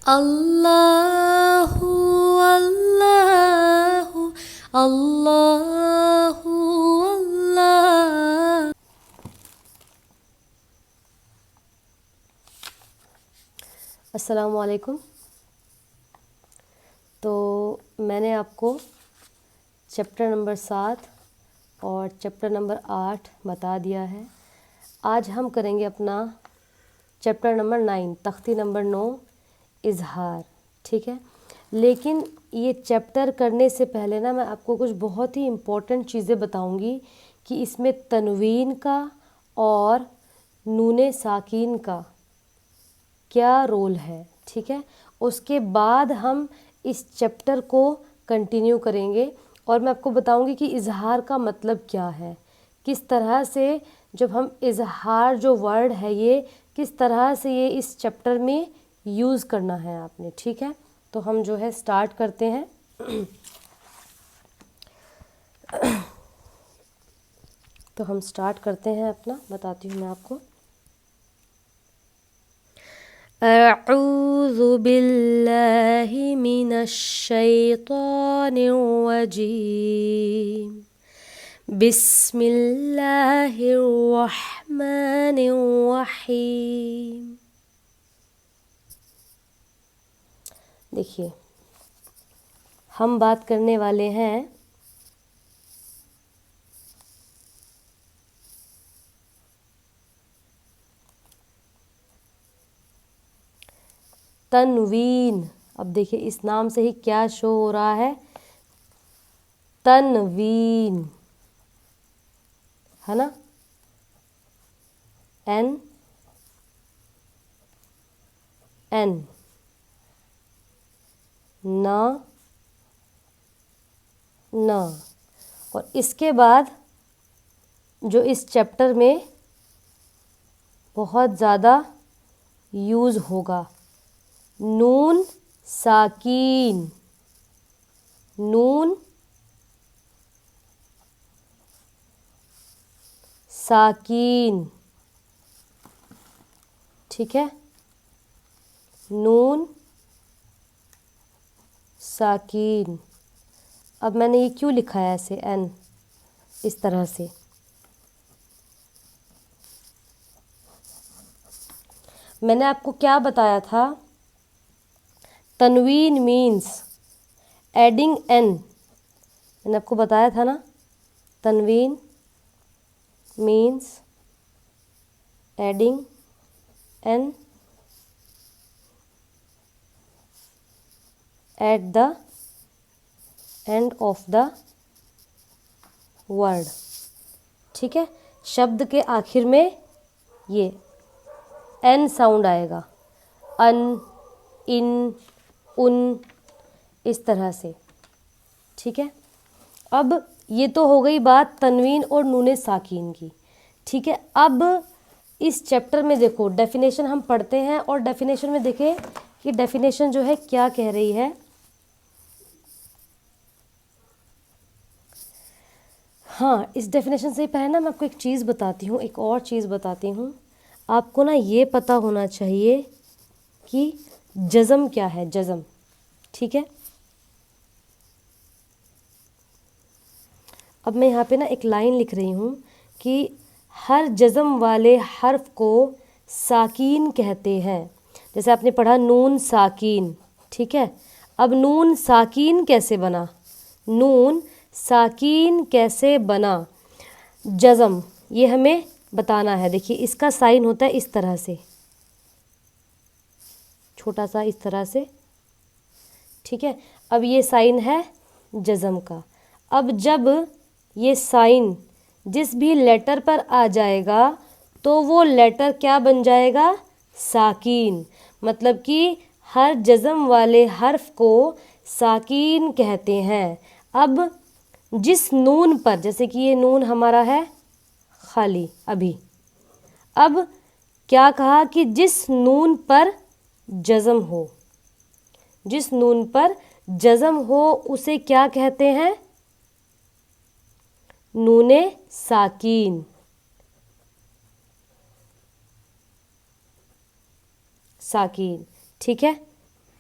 اللہ اللہ اللہ اللہ۔ السلام علیکم۔ تو میں نے آپ کو چیپٹر نمبر 7 اور چیپٹر نمبر 8 بتا دیا ہے۔ آج ہم کریں گے اپنا چیپٹر نمبر 9، تختی نمبر 9، اظہار، ٹھیک ہے۔ لیکن یہ چیپٹر کرنے سے پہلے نا میں آپ کو کچھ بہت ہی امپورٹنٹ چیزیں بتاؤں گی کہ اس میں تنوین کا اور نون ساکین کا کیا رول ہے، ٹھیک ہے۔ اس کے بعد ہم اس چیپٹر کو کنٹینیو کریں گے اور میں آپ کو بتاؤں گی کہ اظہار کا مطلب کیا ہے، کس طرح سے جب ہم اظہار جو ورڈ ہے یہ کس طرح سے یہ اس چیپٹر میں یوز کرنا ہے آپ نے، ٹھیک ہے۔ تو ہم جو ہے سٹارٹ کرتے ہیں۔ تو ہم سٹارٹ کرتے ہیں اپنا، بتاتی ہوں میں آپ کو۔ اعوذ باللہ من الشیطان الرجیم، بسم اللہ الرحمن الرحیم۔ دیکھیے ہم بات کرنے والے ہیں تنوین۔ اب دیکھیے اس نام سے ہی کیا شو ہو رہا ہے، تنوین، ہے نا، این این نا نا۔ اور اس کے بعد جو اس چیپٹر میں بہت زیادہ یوز ہوگا، نون ساکین، نون ساکین، ٹھیک ہے، نون ساکین۔ اب میں نے یہ کیوں لکھا ہے ایسے این، اس طرح سے؟ میں نے آپ کو کیا بتایا تھا، تنوین مینس ایڈنگ این، میں نے آپ کو بتایا تھا نا، تنوین means adding N at the end of the word, ٹھیک ہے۔ شبد کے آخر میں یہ این ساؤنڈ آئے گا، ان، ان، اس طرح سے، ٹھیک ہے۔ اب یہ تو ہو گئی بات تنوین اور نون ساکین کی، ٹھیک ہے۔ اب اس چیپٹر میں دیکھو ڈیفینیشن ہم پڑھتے ہیں اور ڈیفینیشن میں دیکھیں کہ ڈیفینیشن جو ہے کیا کہہ رہی ہے۔ ہاں، اس ڈیفینیشن سے پہلے نا میں آپ کو ایک چیز بتاتی ہوں، ایک اور چیز بتاتی ہوں۔ آپ کو نا یہ پتہ ہونا چاہیے کہ جزم کیا ہے، جزم، ٹھیک ہے۔ اب میں یہاں پہ نا ایک لائن لکھ رہی ہوں کہ ہر جزم والے حرف کو ساکین کہتے ہیں، جیسے آپ نے پڑھا نون ساکین، ٹھیک ہے۔ اب نون ساکین کیسے بنا، نون ساکین کیسے بنا، جزم، یہ ہمیں بتانا ہے۔ دیکھیے اس کا سائن ہوتا ہے اس طرح سے، چھوٹا سا اس طرح سے، ٹھیک ہے۔ اب یہ سائن ہے جزم کا۔ اب جب یہ سائن جس بھی لیٹر پر آ جائے گا تو وہ لیٹر کیا بن جائے گا، ساکین، مطلب کہ ہر جزم والے حرف کو ساکین کہتے ہیں۔ اب جس نون پر، جیسے کہ یہ نون ہمارا ہے خالی ابھی، اب کیا کہا کہ جس نون پر جزم ہو، جس نون پر جزم ہو اسے کیا کہتے ہیں، نون ساکین، ساکین، ٹھیک ہے۔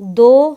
2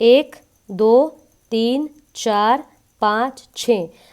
1 2 3 4 5 6।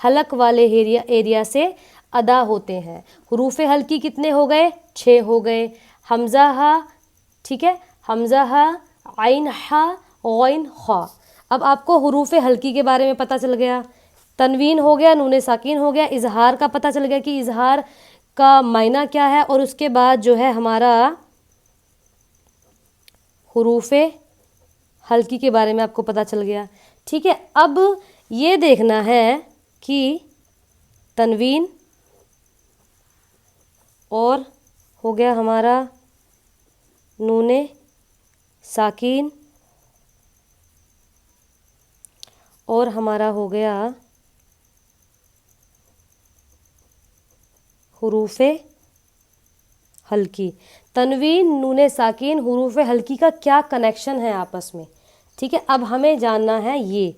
حلق والے ایریا سے ادا ہوتے ہیں. حروف حلقی کتنے ہو گئے؟ 6 ہو گئے. حمزہ ہا، ٹھیک ہے، حمزہ ہا، عین ہا، غین خا. اب آپ کو حروف حلقی کے بارے میں پتہ چل گیا. تنوین ہو گیا، نون ساکین ہو گیا، اظہار کا پتہ چل گیا کہ اظہار کا معنی کیا ہے، اور اس کے بعد جو ہے ہمارا حروف حلقی کے بارے میں آپ کو پتہ چل گیا. ٹھیک ہے، اب یہ دیکھنا ہے کہ تنوین اور ہو گیا ہمارا نون ساکین اور ہمارا ہو گیا حروف حلقی. تنوین، نون ساکین، حروف حلقی کا کیا کنیکشن ہے آپس میں؟ ٹھیک ہے، اب ہمیں جاننا ہے یہ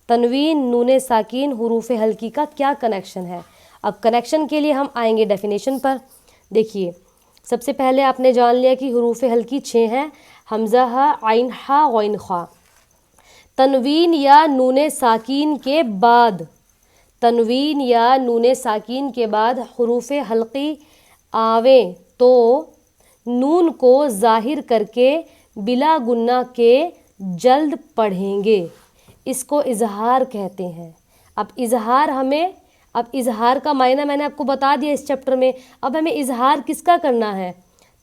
تنوین، نون ساکین، حروف حلقی کا کیا کنیکشن ہے. اب کنیکشن کے لیے ہم آئیں گے ڈیفینیشن پر. دیکھیے، سب سے پہلے آپ نے جان لیا کہ حروف حلقی 6 ہیں: حمزہ ہا، عین ہا، غین خا. تنوین یا نون ساکین کے بعد، تنوین یا نون ساکین کے بعد حروف حلقی آویں تو نون کو ظاہر کر کے بلا گنہ کے جلد پڑھیں گے. اس کو اظہار کہتے ہیں. اب اظہار کا معنی میں نے آپ کو بتا دیا اس چیپٹر میں. اب ہمیں اظہار کس کا کرنا ہے؟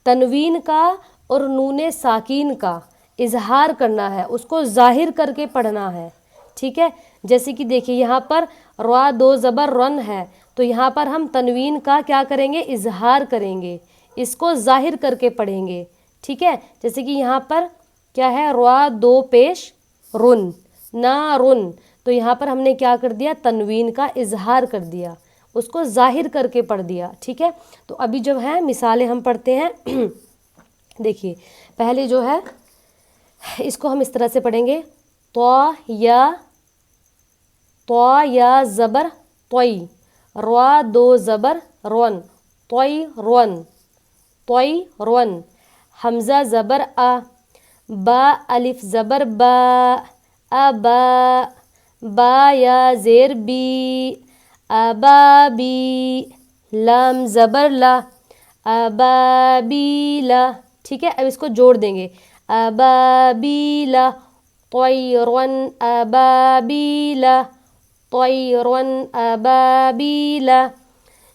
تنوین کا اور نون ساکین کا اظہار کرنا ہے، اس کو ظاہر کر کے پڑھنا ہے. ٹھیک ہے، جیسے کہ دیکھیے یہاں پر را دو زبر رن ہے، تو یہاں پر ہم تنوین کا کیا کریں گے؟ اظہار کریں گے، اس کو ظاہر کر کے پڑھیں گے. ٹھیک ہے، جیسے کہ یہاں پر کیا ہے؟ را دو پیش رن، نا رن، تو یہاں پر ہم نے کیا کر دیا؟ تنوین کا اظہار کر دیا، اس کو ظاہر کر کے پڑھ دیا. ٹھیک ہے، تو ابھی جو ہے مثالیں ہم پڑھتے ہیں. دیکھیے پہلے جو ہے اس کو ہم اس طرح سے پڑھیں گے: تو یا زبر توئی، را دو زبر رون، توئی رون، توئی رون. حمزہ زبر آ، با الف زبر با، ابا. با یا زیر بی، ابا بی. لام زبر لا، ابا بی لا. ٹھیک ہے، اب اس کو جوڑ دیں گے: ابابیلا، طیرن ابابیلا، طیرن ابابیلا.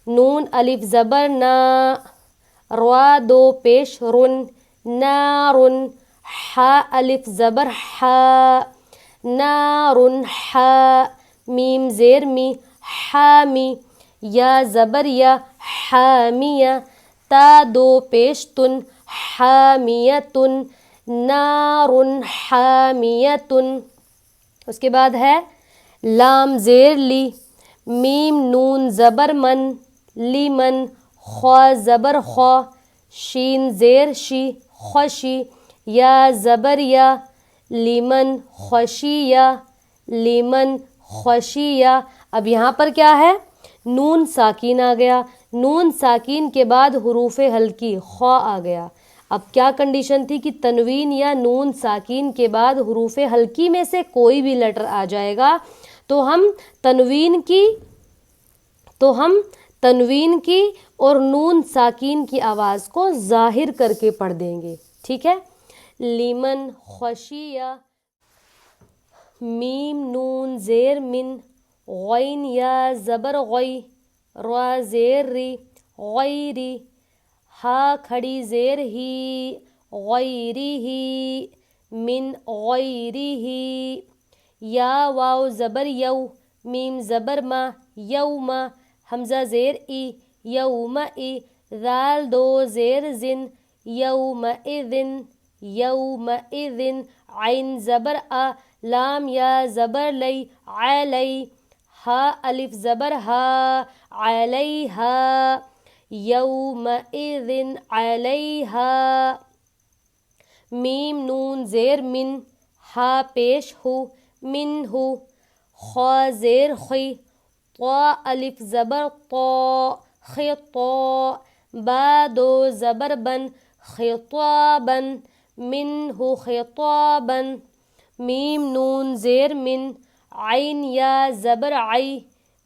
نون الف زبر نا، را دو پیش رن، نارن. حا الف زبر حا، نارن حا. میم زیر می، حامی. یا زبر یا، حامیہ. تا دو پیش تن، حامیتن، نارن حامیتن. اس کے بعد ہے لام زیر لی، میم نون زبر من، لیمن. خوا زبر خوا، شین زیر شی، خوشی. یا زبر یا، لیمن خوشیہ، لیمن خوشیہ. اب یہاں پر کیا ہے؟ نون ساکین آ گیا. نون ساکین کے بعد حروف حلقی خا آ گیا. اب کیا کنڈیشن تھی کہ تنوین یا نون ساکین کے بعد حروف حلقی میں سے کوئی بھی لیٹر آ جائے گا تو ہم تنوین کی اور نون ساکین کی آواز کو ظاہر کر کے پڑھ دیں گے. ٹھیک ہے، لیمن خوشیہ. میم نون زیر من، غین یا زبر غی، را زیر ری، غیری. ہا کھڑی زیر ہی، غیری ہی، من غیری ہی. یا واو زبر یو، میم زبر ما، یوم. حمزہ زیر ای، یوم ای. ذال دو زیر زن، یوم اذن، یوم اذن. عین زبر آ، لام یا زبر لی، علی. ہا الف زبر ہا، علیہا، یوم اذن علیہا. میم نون زیر من، ہا پیش ہو، من ہو. خوا زیر خی، طا الف زبر طا، خطا. با دو زبر بن، خطابا، منہ خطابا. میم نون زیر من، عین یا زبر عی،